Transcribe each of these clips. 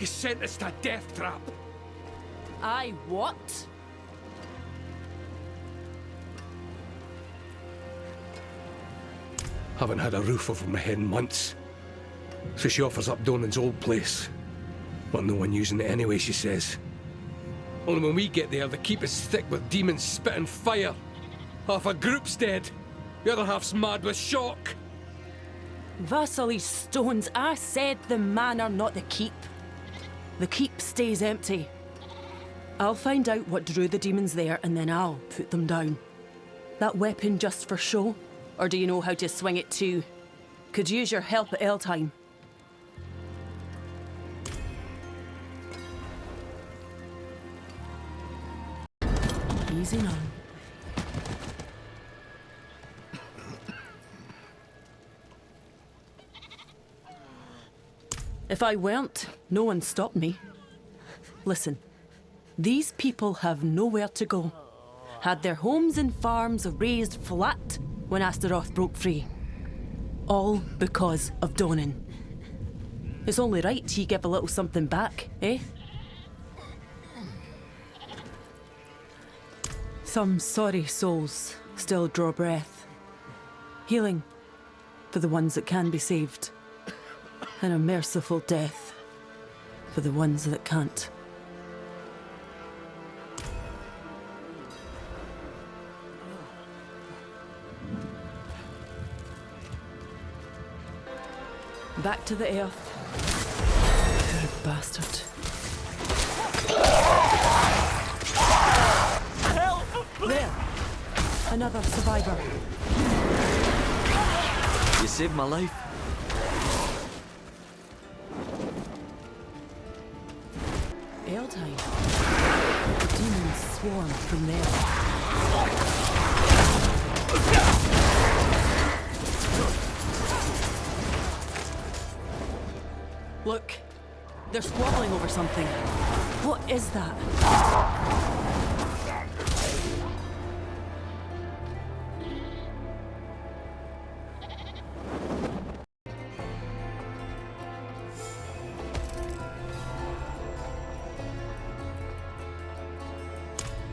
You sent us to a death trap. I what? Haven't had a roof over my head in months. So she offers up Donan's old place. But no one using it anyway, she says. Only when we get there, the keep is thick with demons spitting fire. Half a group's dead. The other half's mad with shock. Vasily Stones, I said the manor, not the keep. The keep stays empty. I'll find out what drew the demons there and then I'll put them down. That weapon just for show? Or do you know how to swing it too? Could use your help at Eldheim. Easy now. If I weren't, no one stopped me. Listen, these people have nowhere to go. Had their homes and farms razed flat when Astaroth broke free. All because of Donan. It's only right he give a little something back, eh? Some sorry souls still draw breath. Healing for the ones that can be saved. And a merciful death for the ones that can't. Back to the earth. Poor bastard. Help! There! Another survivor. You saved my life. Eldheim. The demons swarm from there. Look, they're squabbling over something. What is that?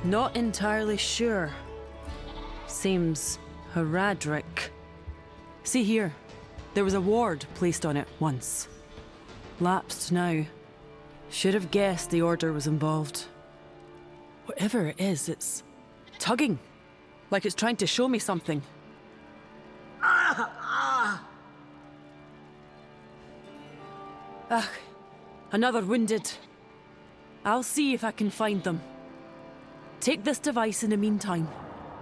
Not entirely sure. Seems Horadrim. See here, there was a ward placed on it once. Lapsed now. Should have guessed the Order was involved. Whatever it is, it's tugging. Like it's trying to show me something. Ah, another wounded. I'll see if I can find them. Take this device in the meantime.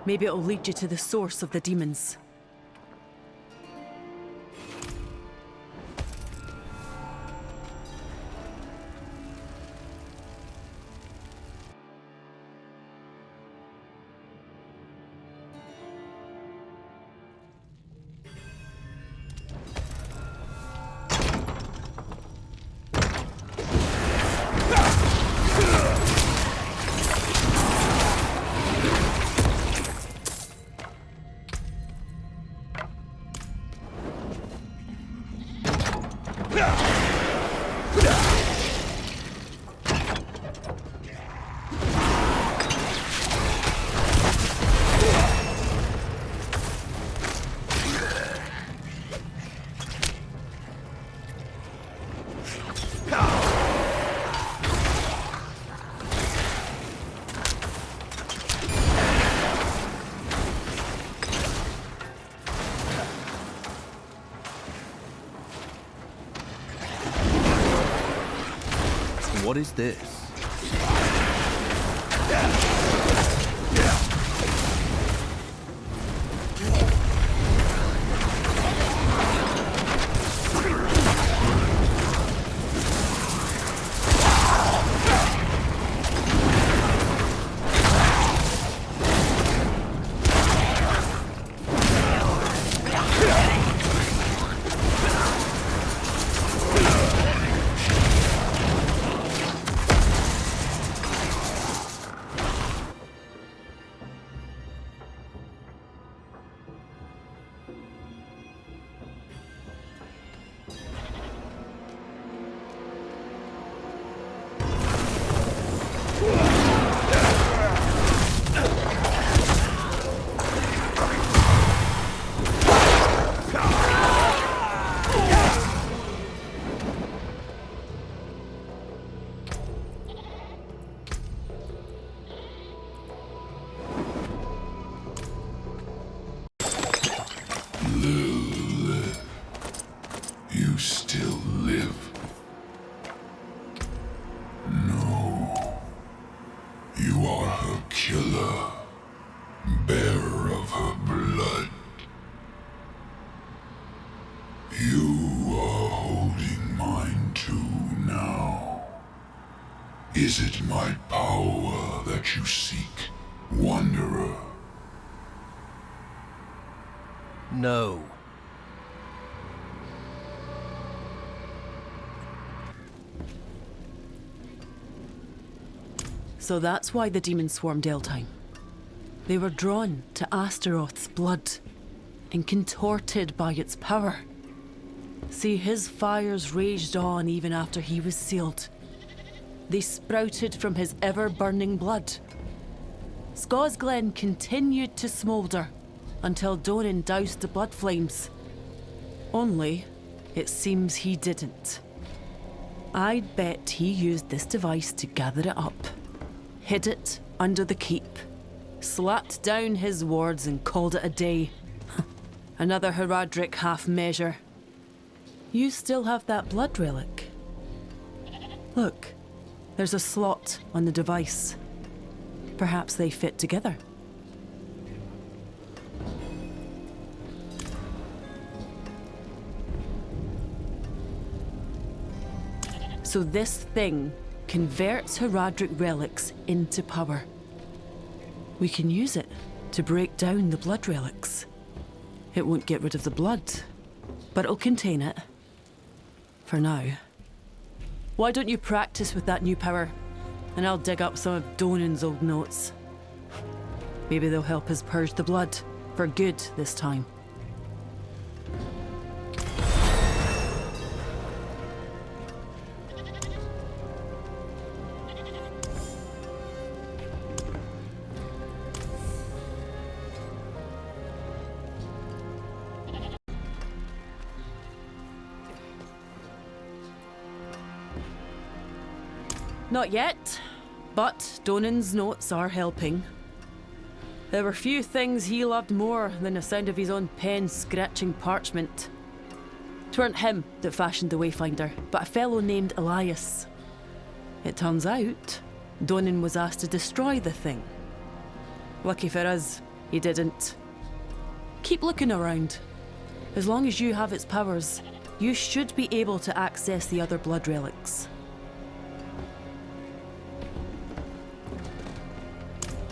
Maybe it'll lead you to the source of the demons. What is this? Is it my power that you seek, Wanderer? No. So that's why the demons swarmed Eltime. They were drawn to Astaroth's blood and contorted by its power. See, his fires raged on even after he was sealed. They sprouted from his ever-burning blood. Scosglen continued to smoulder until Donan doused the blood flames. Only, it seems he didn't. I'd bet he used this device to gather it up, hid it under the keep, slapped down his wards and called it a day. Another Horadrim half-measure. You still have that blood relic. Look, there's a slot on the device. Perhaps they fit together. So this thing converts Horadrim relics into power. We can use it to break down the blood relics. It won't get rid of the blood, but it'll contain it. For now. Why don't you practice with that new power, and I'll dig up some of Donan's old notes. Maybe they'll help us purge the blood, for good this time. Not yet, but Donan's notes are helping. There were few things he loved more than the sound of his own pen scratching parchment. 'Tweren't him that fashioned the Wayfinder, but a fellow named Elias. It turns out, Donan was asked to destroy the thing. Lucky for us, he didn't. Keep looking around. As long as you have its powers, you should be able to access the other blood relics.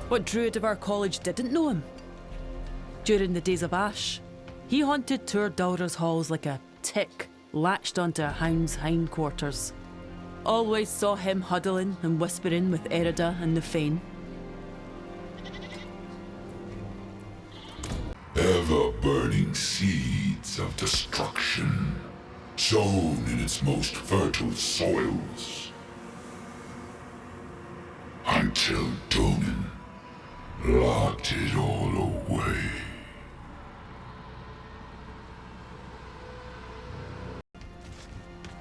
What druid of our college didn't know him? During the days of Ash, he haunted Tur Dulra's halls like a tick latched onto a hound's hindquarters. Always saw him huddling and whispering with Erida and the Fane. Ever-burning seeds of destruction, sown in its most fertile soils. Until Donan locked it all away.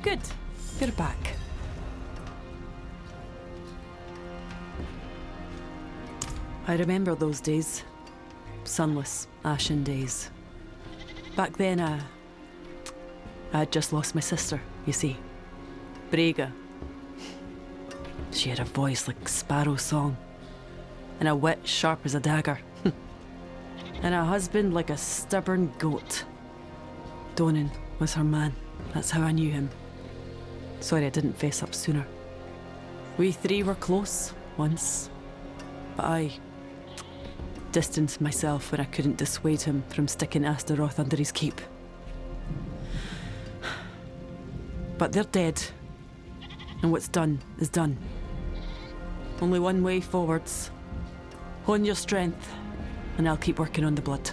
Good. You're back. I remember those days. Sunless, ashen days. Back then, I had just lost my sister, you see. Brega. She had a voice like sparrow song, and a wit sharp as a dagger. And a husband like a stubborn goat. Donan was her man. That's how I knew him. Sorry I didn't face up sooner. We three were close once, but I distanced myself when I couldn't dissuade him from sticking Astaroth under his keep. But they're dead, and what's done is done. Only one way forwards. Hone your strength, and I'll keep working on the blood.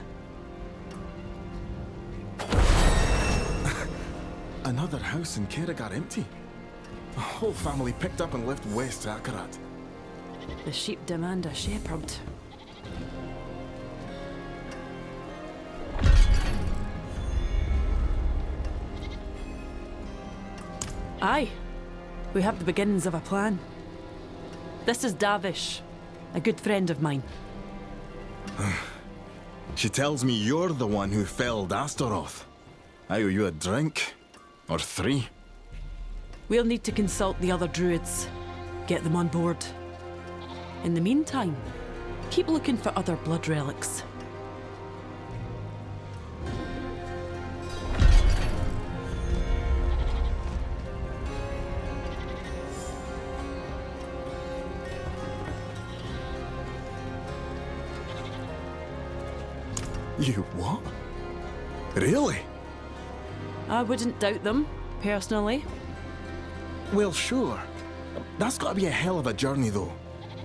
Another house in Kerrigar empty. The whole family picked up and left west to Akarat. The sheep demand a shepherd. Aye, we have the beginnings of a plan. This is Davish, a good friend of mine. She tells me you're the one who felled Astaroth. I owe you a drink. Or 3. We'll need to consult the other druids, get them on board. In the meantime, keep looking for other blood relics. You what? Really? I wouldn't doubt them, personally. Well, sure. That's gotta be a hell of a journey, though.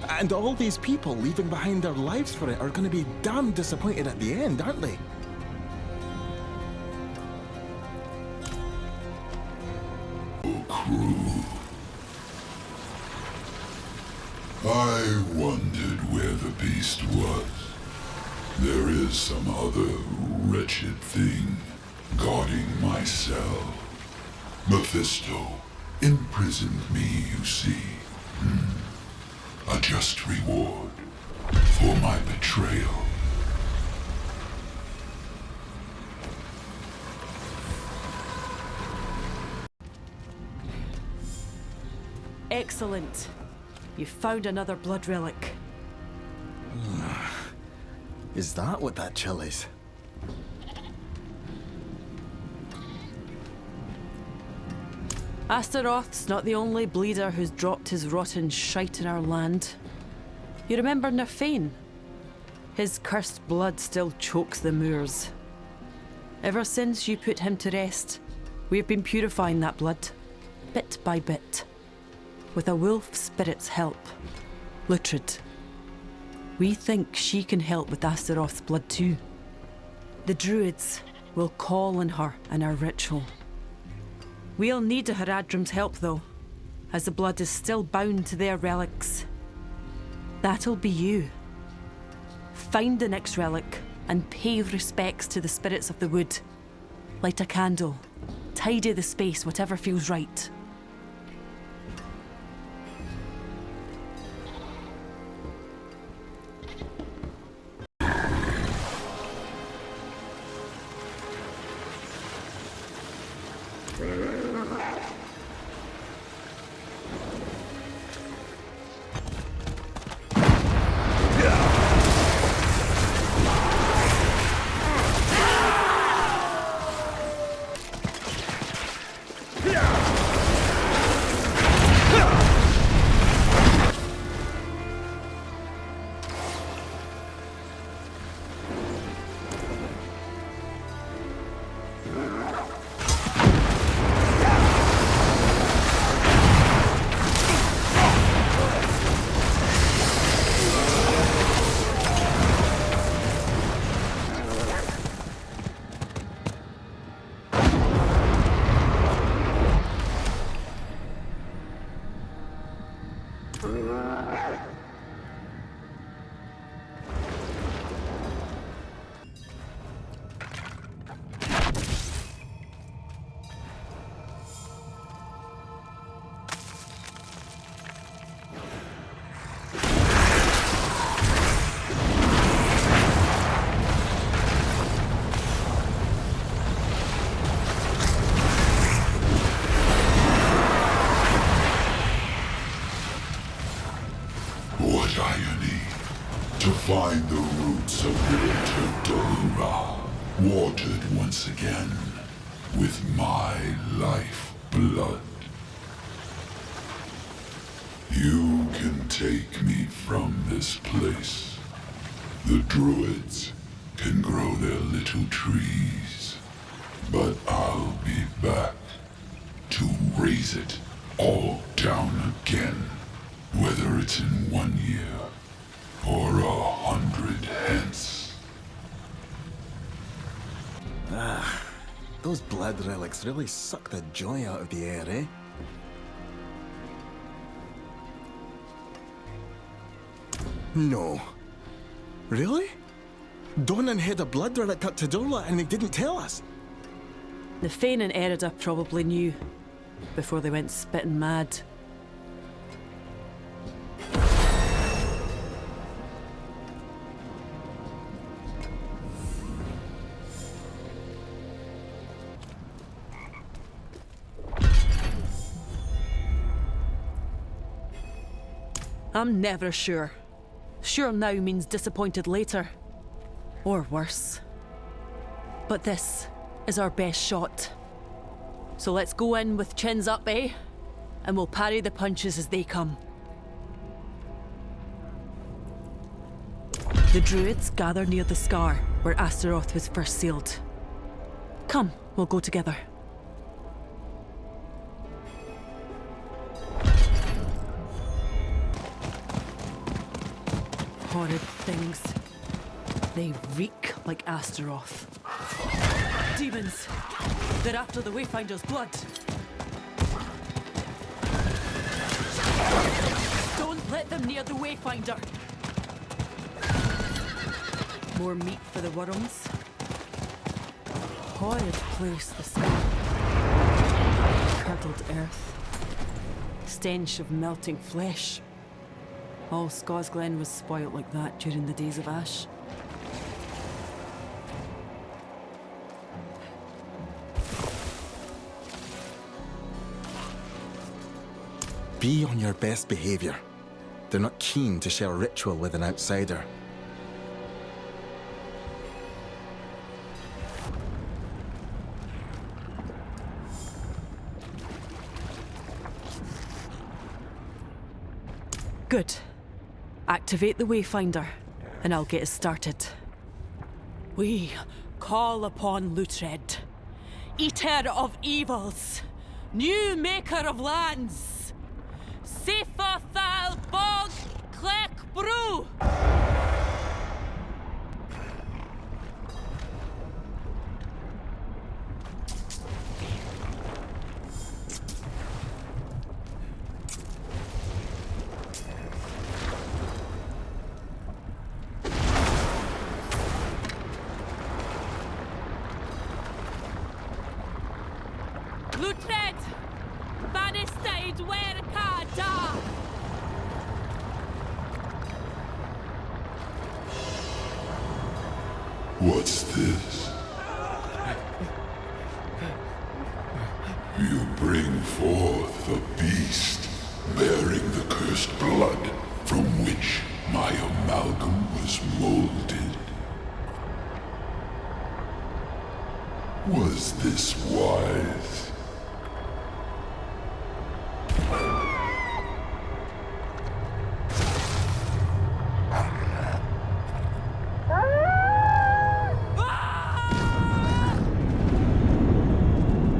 And all these people leaving behind their lives for it are gonna be damn disappointed at the end, aren't they? Crew. I wondered where the beast was. There is some other wretched thing guarding my cell. Mephisto imprisoned me, you see. A just reward for my betrayal. Excellent. You found another blood relic. Is that what that chill is? Astaroth's not the only bleeder who's dropped his rotten shite in our land. You remember Nerfane? His cursed blood still chokes the moors. Ever since you put him to rest, we've been purifying that blood, bit by bit, with a wolf spirit's help, Lutrid. We think she can help with Astaroth's blood too. The druids will call on her in our ritual. We'll need Horadrim's help though, as the blood is still bound to their relics. That'll be you. Find the next relic and pay respects to the spirits of the wood. Light a candle, tidy the space, whatever feels right. What irony to find the roots of Winter Dolura watered once again with my life blood. You can take me from this place. The druids can grow their little trees, but I'll be back to raise it all down again. Whether it's in 1 year or 100 hence. Those blood relics really suck the joy out of the air, eh? No. Really? Donan had a blood relic cut to Dorla and he didn't tell us. Nerfane and Erida probably knew before they went spitting mad. I'm never sure. Sure now means disappointed later. Or worse. But this is our best shot. So let's go in with chins up, eh? And we'll parry the punches as they come. The Druids gather near the scar where Astaroth was first sealed. Come, we'll go together. Horrid things. They reek like Astaroth. Demons! They're after the Wayfinder's blood. Don't let them near the Wayfinder! More meat for the worms. Horrid place, the sky. Curdled earth. Stench of melting flesh. All Scosglen was spoilt like that during the days of Ash. Be on your best behavior. They're not keen to share a ritual with an outsider. Good. Activate the Wayfinder, and I'll get us started. We call upon Luthred, Eater of Evils, New Maker of Lands, Sefathal Bog Clec Brew! Luthred! Banistade Werkada! What's this? You bring forth a beast bearing the cursed blood from which my amalgam was molded. Was this wise?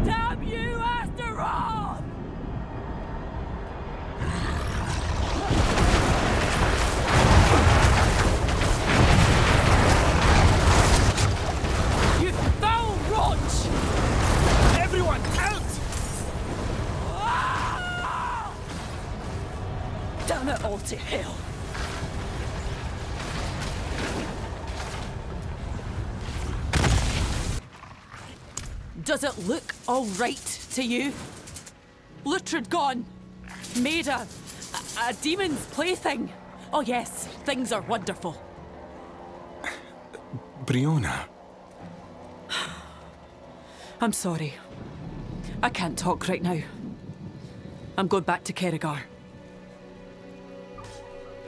Damn you, Astaroth! You foul roach! Everyone, out! Damn it all to hell! Does it look all right to you? Luthred gone. Made a demon's plaything. Oh yes, things are wonderful. Briona. I'm sorry. I can't talk right now. I'm going back to Kerrigar.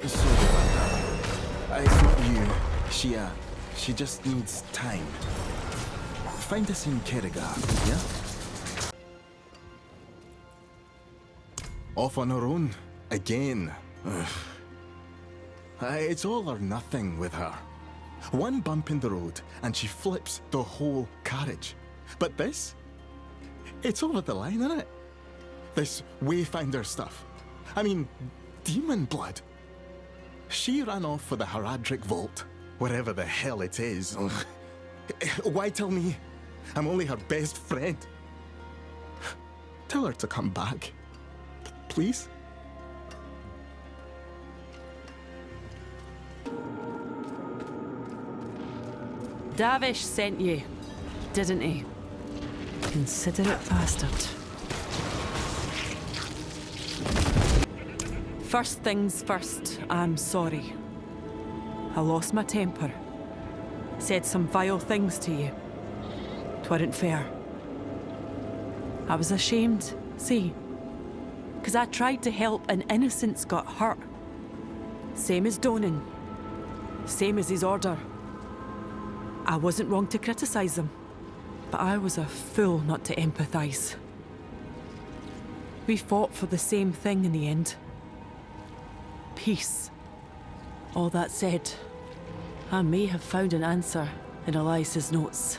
Sorry about that. It's not you. She just needs time. Find us in Kerrigar, yeah? Off on her own, again. Ugh. It's all or nothing with her. One bump in the road, and she flips the whole carriage. But this? It's over the line, isn't it? This Wayfinder stuff. I mean, demon blood. She ran off for the Horadrim vault, wherever the hell it is. Ugh. Why tell me? I'm only her best friend. Tell her to come back. Please? Davish sent you, didn't he? Considerate bastard. First things first, I'm sorry. I lost my temper. Said some vile things to you. 'Tweren't fair. I was ashamed, see? 'Cause I tried to help and innocents got hurt. Same as Donan. Same as his order. I wasn't wrong to criticise them, but I was a fool not to empathise. We fought for the same thing in the end. Peace. All that said, I may have found an answer in Elias's notes.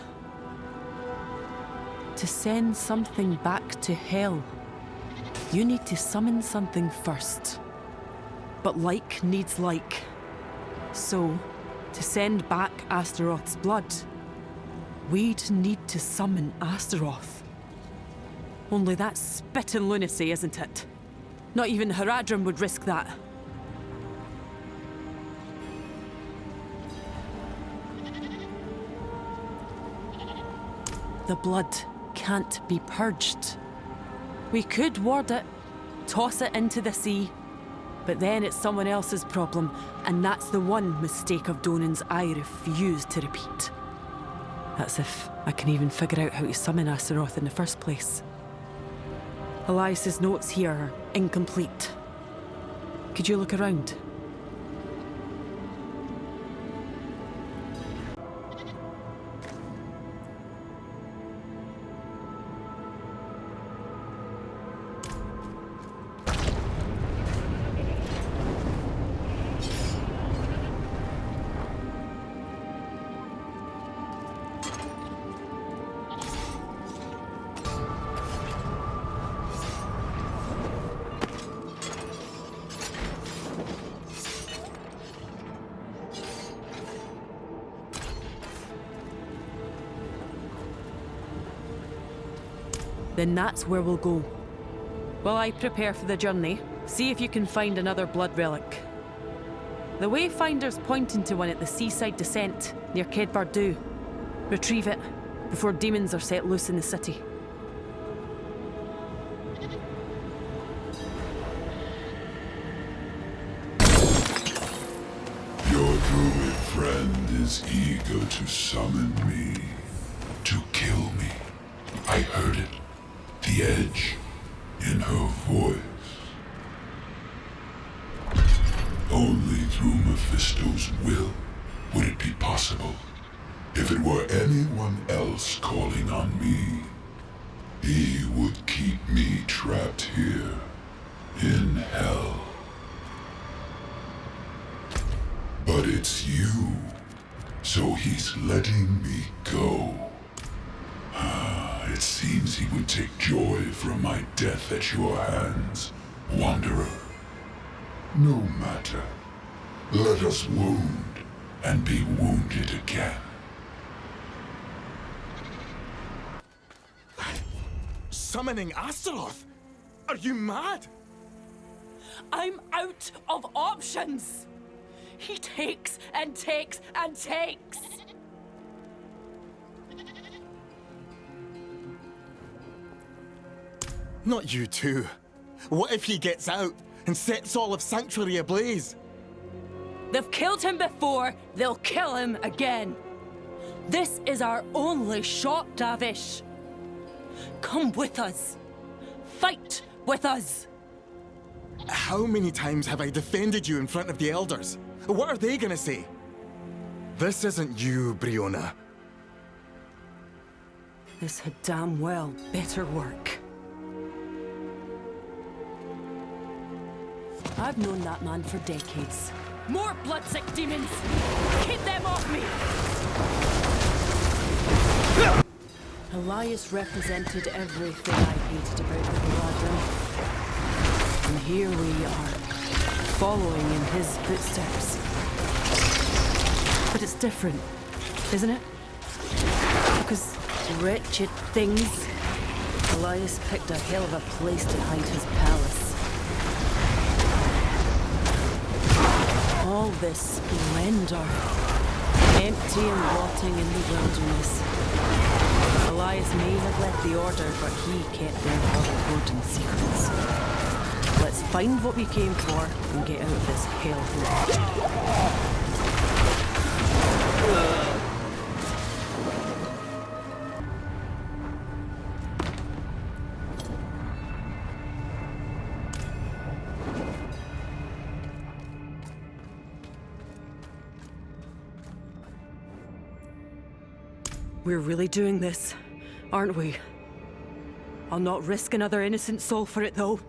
To send something back to hell, you need to summon something first. But like needs like. So, to send back Astaroth's blood, we'd need to summon Astaroth. Only that's spitting lunacy, isn't it? Not even Horadrim would risk that. The blood can't be purged. We could ward it, toss it into the sea, but then it's someone else's problem, and that's the one mistake of Donan's I refuse to repeat. That's if I can even figure out how to summon Astaroth in the first place. Elias's notes here are incomplete. Could you look around? Then that's where we'll go. While I prepare for the journey, see if you can find another blood relic. The Wayfinder's pointing to one at the seaside descent near Caed Bardu. Retrieve it before demons are set loose in the city. Your druid friend is eager to summon me, to kill me. I heard it. The edge in her voice. Only through Mephisto's will would it be possible. If it were anyone else calling on me, he would keep me trapped here in hell. But it's you, so he's letting me go. It seems he would take joy from my death at your hands, Wanderer. No matter. Let us wound and be wounded again. Summoning Astaroth? Are you mad? I'm out of options! He takes and takes and takes! Not you too. What if he gets out and sets all of Sanctuary ablaze? They've killed him before, they'll kill him again. This is our only shot, Davish. Come with us. Fight with us. How many times have I defended you in front of the Elders? What are they gonna say? This isn't you, Briona. This had damn well better work. I've known that man for decades. More bloodsick demons! Keep them off me! Elias represented everything I hated about the Horadrim. And here we are, following in his footsteps. But it's different, isn't it? Because, wretched things, Elias picked a hell of a place to hide his palace. All this splendor, empty and rotting in the wilderness. Elias may have left the Order, but he kept their important secrets. Let's find what we came for and get out of this hellhole. We're really doing this, aren't we? I'll not risk another innocent soul for it, though.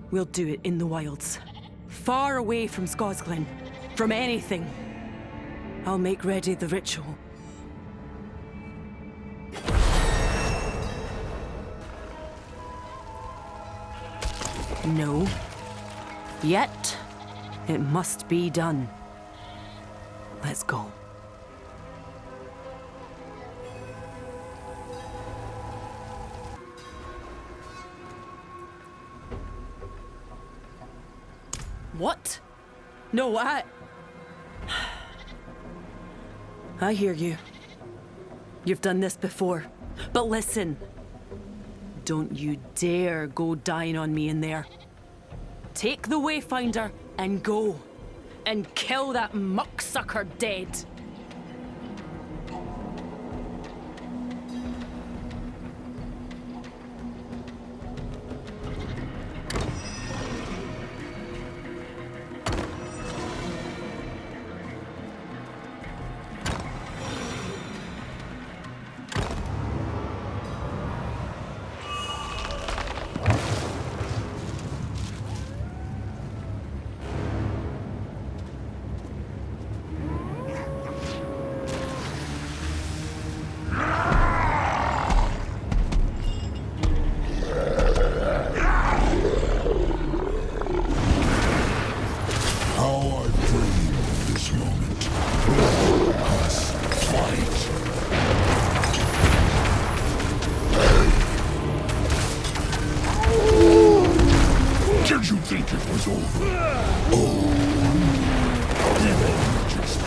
We'll do it in the wilds. Far away from Scosglen. From anything. I'll make ready the ritual. No. Yet, it must be done. Let's go. What? No, I hear you. You've done this before. But listen. Don't you dare go dying on me in there. Take the Wayfinder and go. And kill that mucksucker dead. Did you think it was over? Oh, you just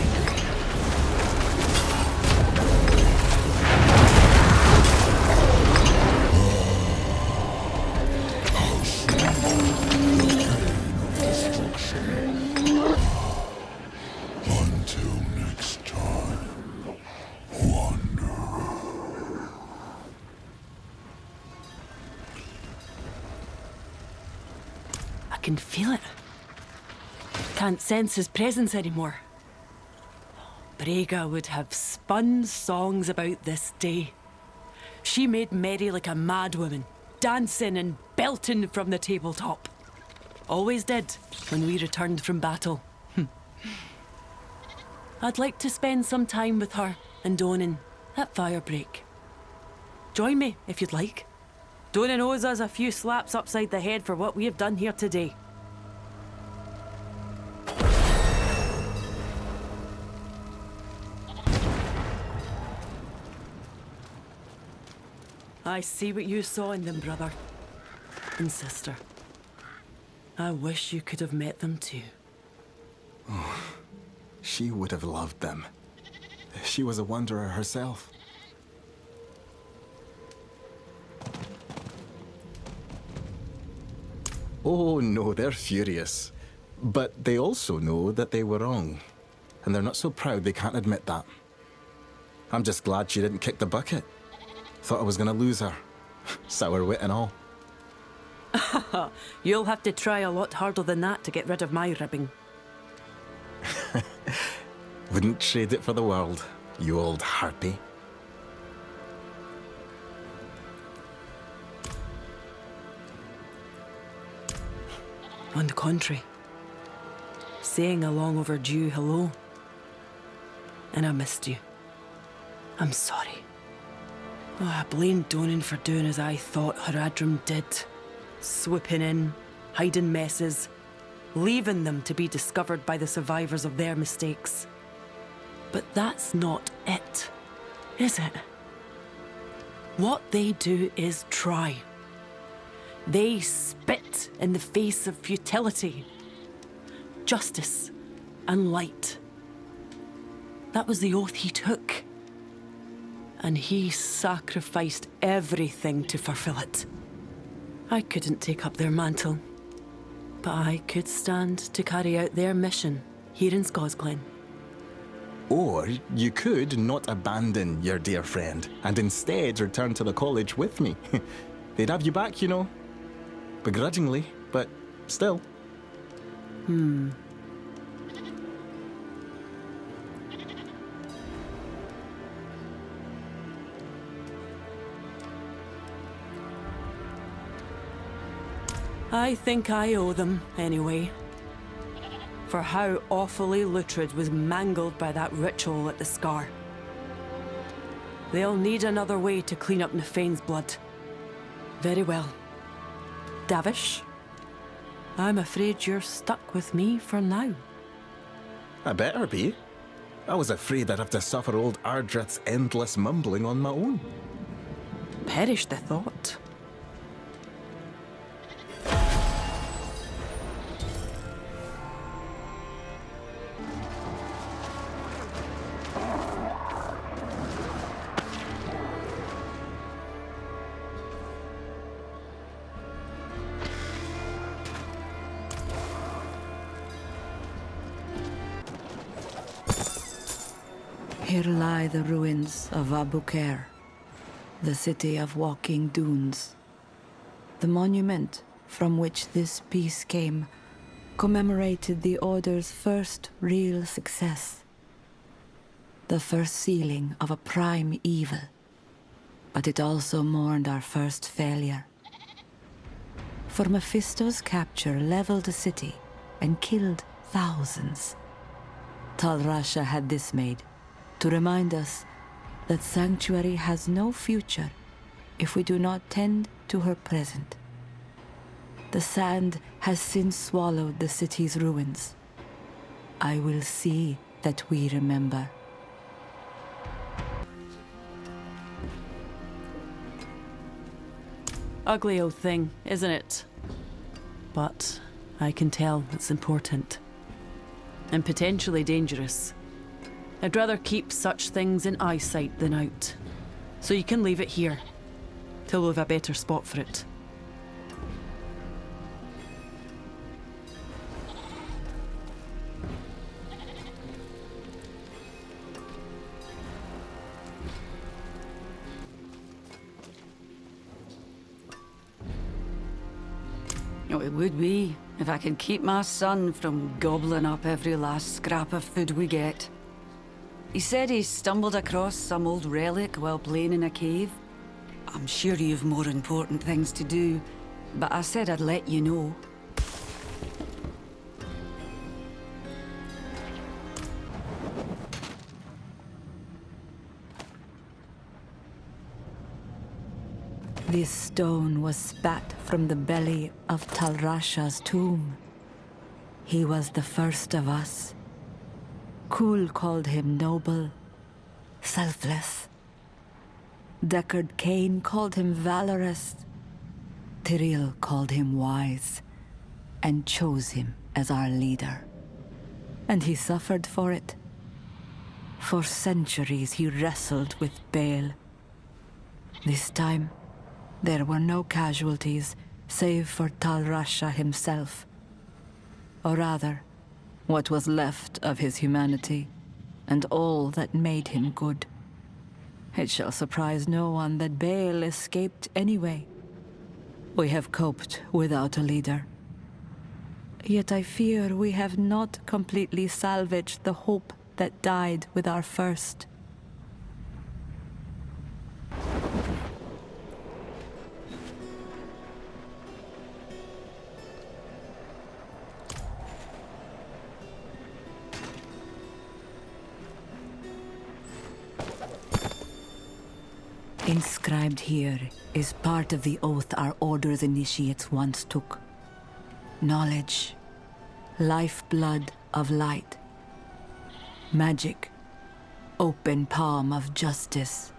how sweet the pain of destruction. Until next time, Wanderer. I can feel it. Can't sense his presence anymore. Brega would have spun songs about this day. She made merry like a madwoman, dancing and belting from the tabletop. Always did when we returned from battle. I'd like to spend some time with her and Donan at Firebreak. Join me if you'd like. Donan owes us a few slaps upside the head for what we have done here today. I see what you saw in them, brother and sister. I wish you could have met them too. She would have loved them. She was a wanderer herself. Oh no, they're furious. But they also know that they were wrong. And they're not so proud they can't admit that. I'm just glad she didn't kick the bucket. Thought I was gonna lose her. Sour wit and all. You'll have to try a lot harder than that to get rid of my ribbing. Wouldn't trade it for the world, you old harpy. On the contrary, saying a long overdue hello. And I missed you. I'm sorry. Oh, I blamed Donan for doing as I thought Horadrim did. Swooping in, hiding messes, leaving them to be discovered by the survivors of their mistakes. But that's not it, is it? What they do is try. They spit in the face of futility, justice, and light. That was the oath he took. And he sacrificed everything to fulfill it. I couldn't take up their mantle, but I could stand to carry out their mission here in Scosglen. Or you could not abandon your dear friend and instead return to the college with me. They'd have you back, you know. Begrudgingly, but still. I think I owe them, anyway. for how awfully Lutrid was mangled by that ritual at the Scar. They'll need another way to clean up Nefane's blood. Very well. Davish, I'm afraid you're stuck with me for now. I better be. I was afraid I'd have to suffer old Ardrith's endless mumbling on my own. Perish the thought. Here lie the ruins of Abu Khair, the city of walking dunes. The monument from which this piece came commemorated the Order's first real success. The first sealing of a prime evil. But it also mourned our first failure. For Mephisto's capture leveled a city and killed thousands. Tal Rasha had this made to remind us that Sanctuary has no future if we do not tend to her present. The sand has since swallowed the city's ruins. I will see that we remember. Ugly old thing, isn't it? But I can tell it's important. And potentially dangerous. I'd rather keep such things in eyesight than out. So you can leave it here, till we've a better spot for it. Oh, it would be, if I could keep my son from gobbling up every last scrap of food we get. He said he stumbled across some old relic while playing in a cave. I'm sure you've more important things to do, but I said I'd let you know. This stone was spat from the belly of Tal Rasha's tomb. He was the first of us. Kul called him noble, selfless. Deckard Cain called him valorous. Tyrell called him wise, and chose him as our leader. And he suffered for it. For centuries he wrestled with Baal. This time, there were no casualties, save for Tal Rasha himself. Or rather, what was left of his humanity, and all that made him good. It shall surprise no one that Baal escaped anyway. We have coped without a leader. Yet I fear we have not completely salvaged the hope that died with our first. Inscribed here is part of the oath our Order's initiates once took. Knowledge, lifeblood of light. Magic, open palm of justice.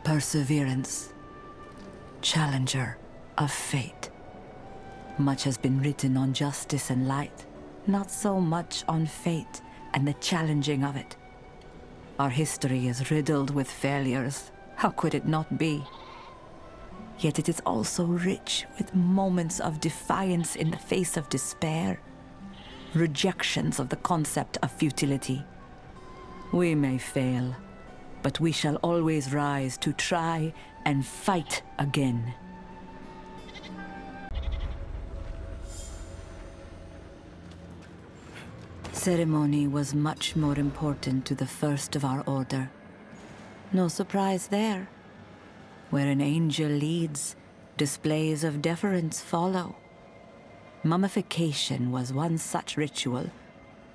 Perseverance, challenger of fate. Much has been written on justice and light, not so much on fate and the challenging of it. Our history is riddled with failures. How could it not be? Yet it is also rich with moments of defiance in the face of despair, rejections of the concept of futility. We may fail, but we shall always rise to try and fight again. Ceremony was much more important to the first of our Order. No surprise there. Where an angel leads, displays of deference follow. Mummification was one such ritual,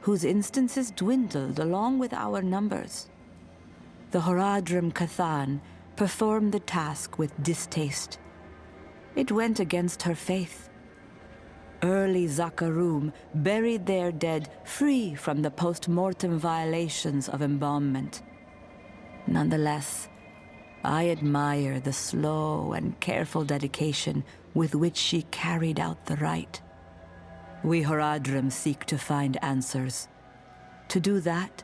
whose instances dwindled along with our numbers. The Horadrim Cathan performed the task with distaste. It went against her faith. Early Zakarum buried their dead free from the post-mortem violations of embalmment. Nonetheless, I admire the slow and careful dedication with which she carried out the rite. We Horadrim seek to find answers. To do that,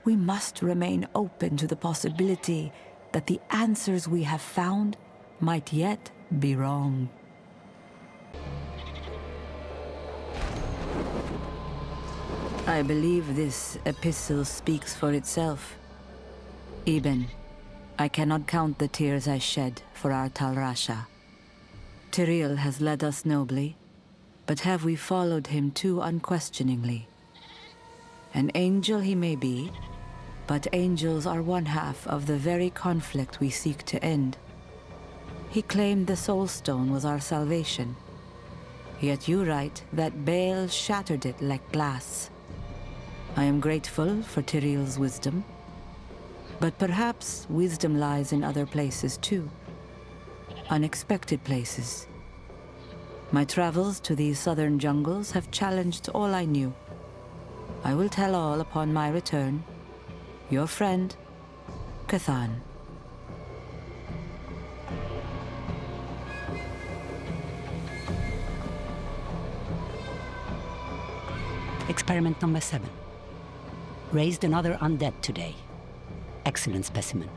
we must remain open to the possibility that the answers we have found might yet be wrong. I believe this epistle speaks for itself. Eben, I cannot count the tears I shed for our Talrasha. Tyrell has led us nobly, but have we followed him too unquestioningly? An angel he may be, but angels are one half of the very conflict we seek to end. He claimed the Soul Stone was our salvation. Yet you write that Baal shattered it like glass. I am grateful for Tyrell's wisdom, but perhaps wisdom lies in other places too. Unexpected places. My travels to these southern jungles have challenged all I knew. I will tell all upon my return. Your friend, Cathan. Experiment number 7. Raised another undead today. Excellent specimen.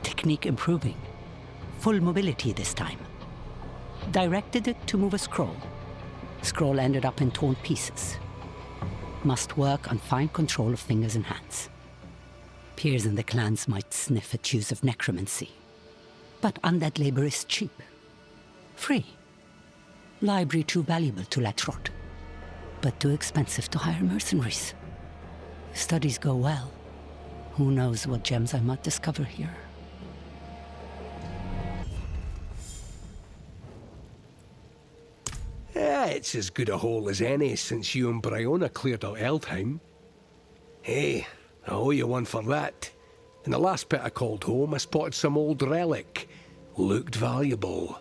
Technique improving. Full mobility this time. Directed it to move a scroll. Scroll ended up in torn pieces. Must work on fine control of fingers and hands. Peers in the clans might sniff at use of necromancy. But undead labor is cheap. Free. Library too valuable to let rot. But too expensive to hire mercenaries. If studies go well, who knows what gems I might discover here. Yeah, it's as good a hole as any since you and Bryona cleared out Eldheim. Hey, I owe you one for that. In the last pit I called home, I spotted some old relic. Looked valuable.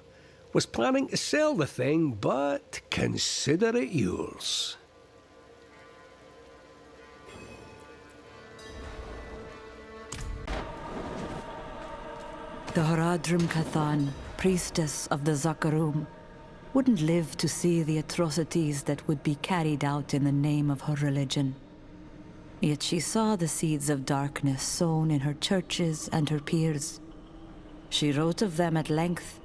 Was planning to sell the thing, but consider it yours. The Horadrim Cathan, priestess of the Zakarum, wouldn't live to see the atrocities that would be carried out in the name of her religion. Yet she saw the seeds of darkness sown in her churches and her peers. She wrote of them at length.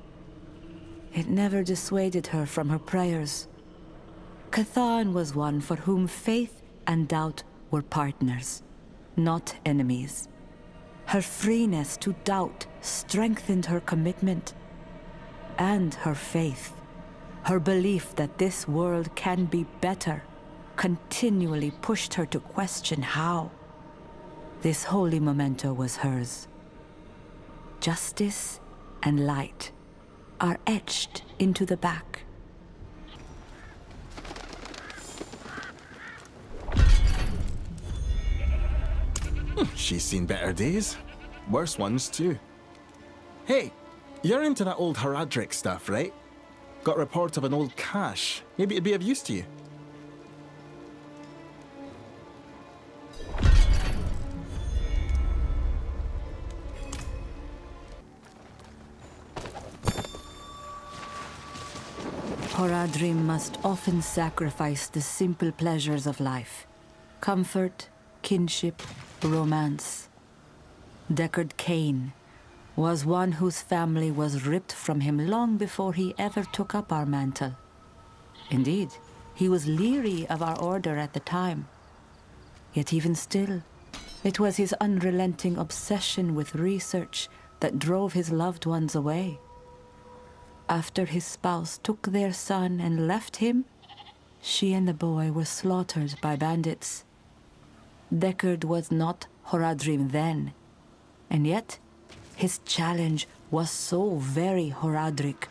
It never dissuaded her from her prayers. Cathan was one for whom faith and doubt were partners, not enemies. Her freeness to doubt strengthened her commitment and her faith. Her belief that this world can be better continually pushed her to question how. This holy memento was hers. Justice and light are etched into the back. She's seen better days. Worse ones, too. Hey, you're into that old Horadric stuff, right? Got report of an old cache. Maybe it'd be of use to you. Horadrim must often sacrifice the simple pleasures of life. Comfort, kinship, romance. Deckard Cain was one whose family was ripped from him long before he ever took up our mantle. Indeed, he was leery of our order at the time. Yet even still, it was his unrelenting obsession with research that drove his loved ones away. After his spouse took their son and left him, she and the boy were slaughtered by bandits. Deckard was not Horadrim then, and yet his challenge was so very Horadric.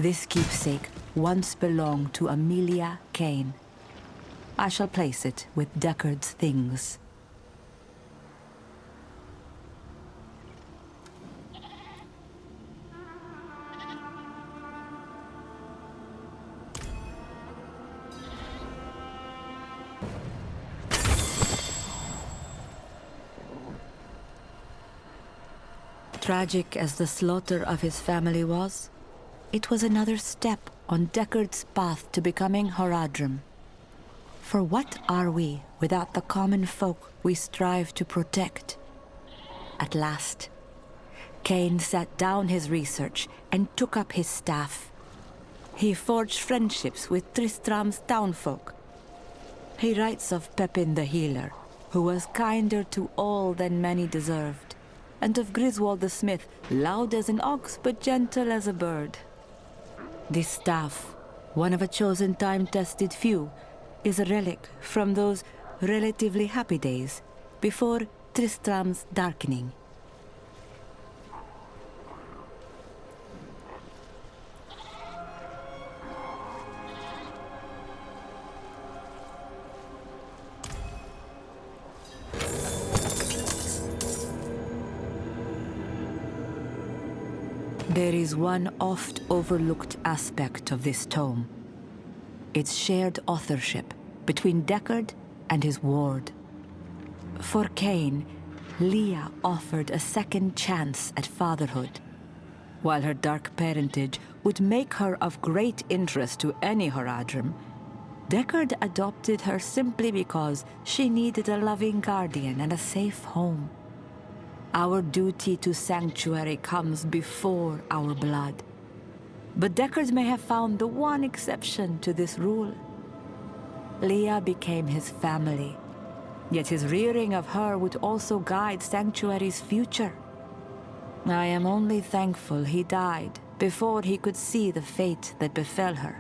This keepsake once belonged to Amelia Kane. I shall place it with Deckard's things. Tragic as the slaughter of his family was, it was another step on Deckard's path to becoming Horadrim. For what are we without the common folk we strive to protect? At last, Kane sat down his research and took up his staff. He forged friendships with Tristram's townfolk. He writes of Pepin the Healer, who was kinder to all than many deserved, and of Griswold the Smith, loud as an ox but gentle as a bird. This staff, one of a chosen time-tested few, is a relic from those relatively happy days before Tristram's darkening. There is one oft overlooked aspect of this tome. Its shared authorship between Deckard and his ward. For Kane, Leah offered a second chance at fatherhood. While her dark parentage would make her of great interest to any Horadrim, Deckard adopted her simply because she needed a loving guardian and a safe home. Our duty to Sanctuary comes before our blood. But Deckard may have found the one exception to this rule. Leah became his family, yet his rearing of her would also guide Sanctuary's future. I am only thankful he died before he could see the fate that befell her.